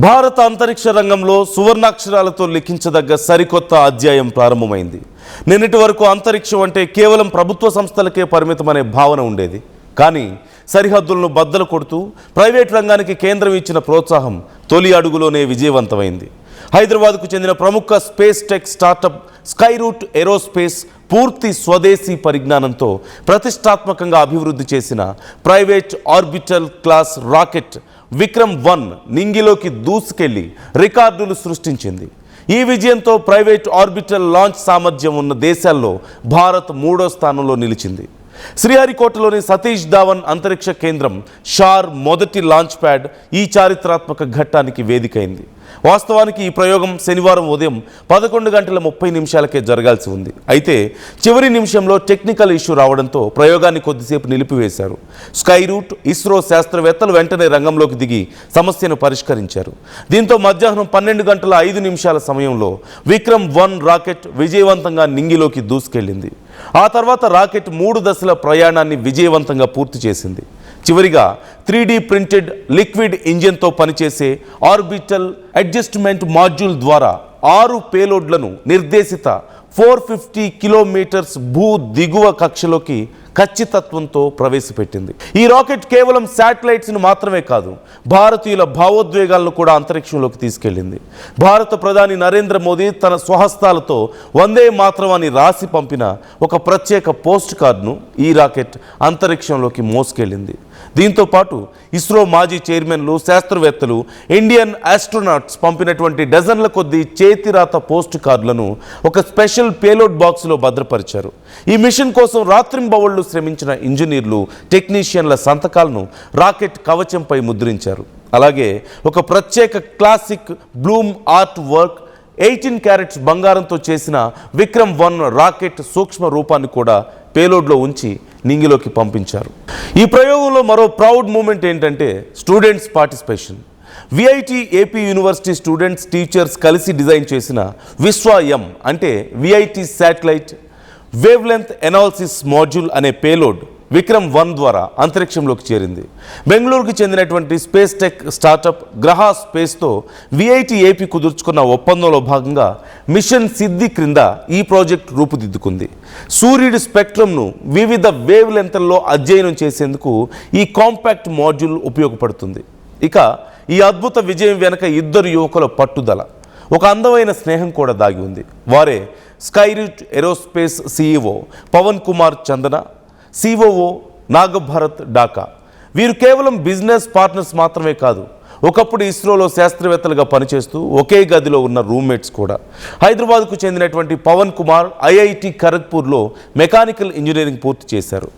భారత అంతరిక్ష రంగంలో సువర్ణాక్షరాలతో లిఖించదగ్గ సరికొత్త అధ్యాయం ప్రారంభమైంది. నిన్నటి వరకు అంతరిక్షం అంటే కేవలం ప్రభుత్వ సంస్థలకే పరిమితమనే భావన ఉండేది. కానీ సరిహద్దులను బద్దలు కొడుతూ ప్రైవేట్ రంగానికి కేంద్రం ఇచ్చిన ప్రోత్సాహం తొలి అడుగులోనే విజయవంతమైంది. హైదరాబాద్కు చెందిన ప్రముఖ space tech startup Skyroot aerospace పూర్తి స్వదేశీ పరిజ్ఞానంతో ప్రతిష్టాత్మకంగా అభివృద్ధి చేసిన ప్రైవేట్ ఆర్బిటల్ క్లాస్ రాకెట్ విక్రమ్-1 నింగిలోకి దూసుకెళ్లి రికార్డులు సృష్టించింది. ఈ విజయంతో ప్రైవేట్ ఆర్బిటల్ లాంచ్ సామర్థ్యం ఉన్న దేశాల్లో భారత్ 3వ స్థానంలో నిలిచింది. శ్రీహరికోటలోని సతీష్ ధావన్ అంతరిక్ష కేంద్రం షార్ మొదటి లాంచ్ ప్యాడ్ ఈ చారిత్రాత్మక ఘట్టానికి వేదికైంది. వాస్తవానికి ఈ ప్రయోగం శనివారం ఉదయం 11:30 జరగాల్సి ఉంది. అయితే చివరి నిమిషంలో టెక్నికల్ ఇష్యూ రావడంతో ప్రయోగాన్ని కొద్దిసేపు నిలిపివేశారు. స్కైరూట్ ఇస్రో శాస్త్రవేత్తలు వెంటనే రంగంలోకి దిగి సమస్యను పరిష్కరించారు. దీంతో మధ్యాహ్నం 12:05 సమయంలో విక్రమ్-1 రాకెట్ విజయవంతంగా నింగిలోకి దూసుకెళ్లింది. ఆ తర్వాత రాకెట్ 3 దశల ప్రయాణాన్ని విజయవంతంగా పూర్తి చేసింది. చివరిగా 3D ప్రింటెడ్ లిక్విడ్ ఇంజిన్తో పనిచేసే ఆర్బిటల్ అడ్జస్ట్మెంట్ మాడ్యూల్ ద్వారా 6 పేలోడ్లను నిర్దేశిత 450 కిలోమీటర్స్ భూ దిగువ కక్షలోకి ఖచ్చితత్వంతో ప్రవేశపెట్టింది. ఈ రాకెట్ కేవలం శాటిలైట్స్ను మాత్రమే కాదు, భారతీయుల భావోద్వేగాలను కూడా అంతరిక్షంలోకి తీసుకెళ్లింది. భారత ప్రధాని నరేంద్ర మోదీ తన స్వహస్తాలతో వందే మాతరం అని రాసి పంపిన ఒక ప్రత్యేక పోస్ట్ కార్డును ఈ రాకెట్ అంతరిక్షంలోకి మోసుకెళ్లింది. దీంతో పాటు ఇస్రో మాజీ చైర్మన్లు, శాస్త్రవేత్తలు, ఇండియన్ ఆస్ట్రోనాట్స్ పంపినటువంటి డజన్ల కొద్దీ చేతిరాత పోస్ట్ కార్డులను ఒక స్పెషల్ పేలోడ్ బాక్స్లో భద్రపరిచారు. ఈ మిషన్ కోసం రాత్రింబవళ్లు శ్రమించిన ఇంజనీర్లు, టెక్నీషియన్ల సంతకాలను రాకెట్ కవచంపై ముద్రించారు. అలాగే ఒక ప్రత్యేక classic bloom art work 18 carats బంగారంతో చేసిన విక్రమ్-1 రాకెట్ సూక్ష్మ రూపాన్ని కూడా పేలోడ్లో ఉంచి నింగిలోకి పంపించారు. ఈ ప్రయోగంలో మరో ప్రౌడ్ మూమెంట్ ఏంటంటే students participation. VIT AP university students, teachers కలిసి డిజైన్ చేసిన విశ్వ-M అంటే VIT satellite wave length analysis module అనే పేలోడ్ విక్రమ్-1 ద్వారా అంతరిక్షంలోకి చేరింది. బెంగళూరుకు చెందినటువంటి స్పేస్ టెక్ స్టార్టప్ గ్రహ స్పేస్తో విఐటి ఏపీ కుదుర్చుకున్న ఒప్పందంలో భాగంగా మిషన్ సిద్ధి క్రింద ఈ ప్రాజెక్ట్ రూపుదిద్దుకుంది. సూర్యుడి స్పెక్ట్రమ్ను వివిధ వేవ్ లెంత్లలో అధ్యయనం చేసేందుకు ఈ కాంపాక్ట్ మాడ్యూల్ ఉపయోగపడుతుంది. ఇక ఈ అద్భుత విజయం వెనుక ఇద్దరు యువకుల పట్టుదల, ఒక అందమైన స్నేహం కూడా దాగి ఉంది. వారే Skyroot Aerospace CEO Pavan Kumar Chandana, COO Nagabharath Daka. వీరు కేవలం బిజినెస్ పార్ట్నర్స్ మాత్రమే కాదు, ఒకప్పుడు ఇస్రోలో శాస్త్రవేత్తలుగా పనిచేస్తూ ఒకే గదిలో ఉన్న రూమ్మేట్స్ కూడా. హైదరాబాద్కు చెందినటువంటి పవన్ కుమార్ ఐఐటి ఖరగ్పూర్లో మెకానికల్ ఇంజనీరింగ్ పూర్తి చేశారు.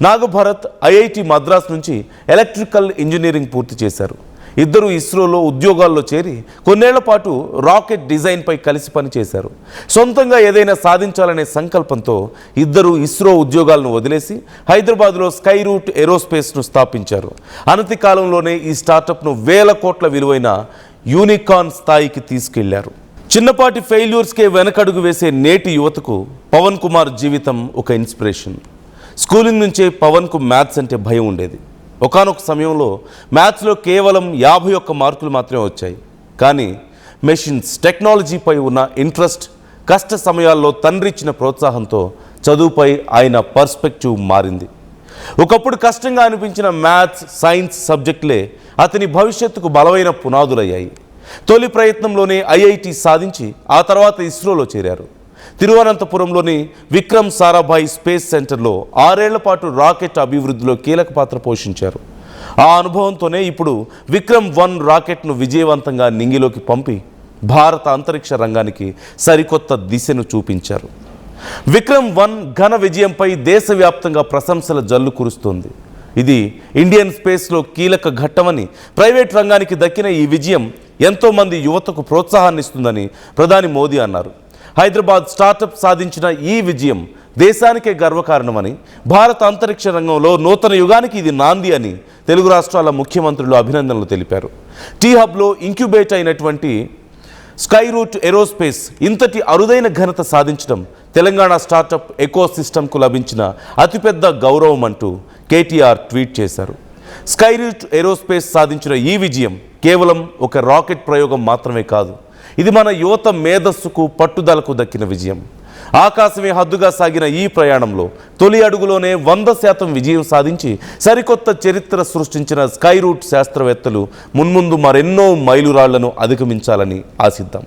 నాగభరత్ ఐఐటి మద్రాస్ నుంచి ఎలక్ట్రికల్ ఇంజనీరింగ్ పూర్తి చేశారు. ఇద్దరు ఇస్రోలో ఉద్యోగాల్లో చేరి కొన్నేళ్ల పాటు రాకెట్ డిజైన్పై కలిసి పనిచేశారు. సొంతంగా ఏదైనా సాధించాలనే సంకల్పంతో ఇద్దరు ఇస్రో ఉద్యోగాలను వదిలేసి హైదరాబాద్లో స్కైరూట్ ఏరోస్పేస్ను స్థాపించారు. అనతి కాలంలోనే ఈ స్టార్టప్ను వేల కోట్ల విలువైన యూనికార్న్ స్థాయికి తీసుకెళ్లారు. చిన్నపాటి ఫెయిల్యూర్స్కే వెనకడుగు వేసే నేటి యువతకు పవన్ కుమార్ జీవితం ఒక ఇన్స్పిరేషన్. స్కూలింగ్ నుంచే పవన్కు మ్యాథ్స్ అంటే భయం ఉండేది. ఒకానొక సమయంలో మ్యాథ్స్లో కేవలం 51 మార్కులు మాత్రమే వచ్చాయి. కానీ మెషిన్స్, టెక్నాలజీపై ఉన్న ఇంట్రెస్ట్, కష్ట సమయాల్లో తండ్రి ఇచ్చిన ప్రోత్సాహంతో చదువుపై ఆయన పర్స్పెక్టివ్ మారింది. ఒకప్పుడు కష్టంగా అనిపించిన మ్యాథ్స్, సైన్స్ సబ్జెక్టులే అతని భవిష్యత్తుకు బలమైన పునాదులయ్యాయి. తొలి ప్రయత్నంలోనే ఐఐటి సాధించి ఆ తర్వాత ఇస్రోలో చేరారు. తిరువనంతపురంలోని విక్రమ్ సారాభాయ్ స్పేస్ సెంటర్లో 6 ఏళ్ల పాటు రాకెట్ అభివృద్ధిలో కీలక పాత్ర పోషించారు. ఆ అనుభవంతోనే ఇప్పుడు విక్రమ్-1 రాకెట్ను విజయవంతంగా నింగిలోకి పంపి భారత అంతరిక్ష రంగానికి సరికొత్త దిశను చూపించారు. విక్రమ్-1 ఘన విజయంపై దేశవ్యాప్తంగా ప్రశంసల జల్లు కురుస్తోంది. ఇది ఇండియన్ స్పేస్లో కీలక ఘట్టమని, ప్రైవేట్ రంగానికి దక్కిన ఈ విజయం ఎంతోమంది యువతకు ప్రోత్సాహాన్ని ఇస్తుందని ప్రధాని మోదీ అన్నారు. హైదరాబాద్ స్టార్టప్ సాధించిన ఈ విజయం దేశానికే గర్వకారణమని, భారత అంతరిక్ష రంగంలో నూతన యుగానికి ఇది నాంది అని తెలుగు రాష్ట్రాల ముఖ్యమంత్రులు అభినందనలు తెలిపారు. టీ హబ్లో ఇంక్యుబేట్ అయినటువంటి స్కైరూట్ ఏరోస్పేస్ ఇంతటి అరుదైన ఘనత సాధించడం తెలంగాణ స్టార్టప్ ఎకోసిస్టమ్కు లభించిన అతిపెద్ద గౌరవం అంటూ కేటీఆర్ ట్వీట్ చేశారు. స్కైరూట్ ఏరోస్పేస్ సాధించిన ఈ విజయం కేవలం ఒక రాకెట్ ప్రయోగం మాత్రమే కాదు, ఇది మన యువత మేధస్సుకు పట్టుదలకు దక్కిన విజయం. ఆకాశమే హద్దుగా సాగిన ఈ ప్రయాణంలో తొలి అడుగులోనే 100% విజయం సాధించి సరికొత్త చరిత్ర సృష్టించిన స్కై రూట్ శాస్త్రవేత్తలు మున్ముందు మరెన్నో మైలురాళ్లను అధిగమించాలని ఆశిద్దాం.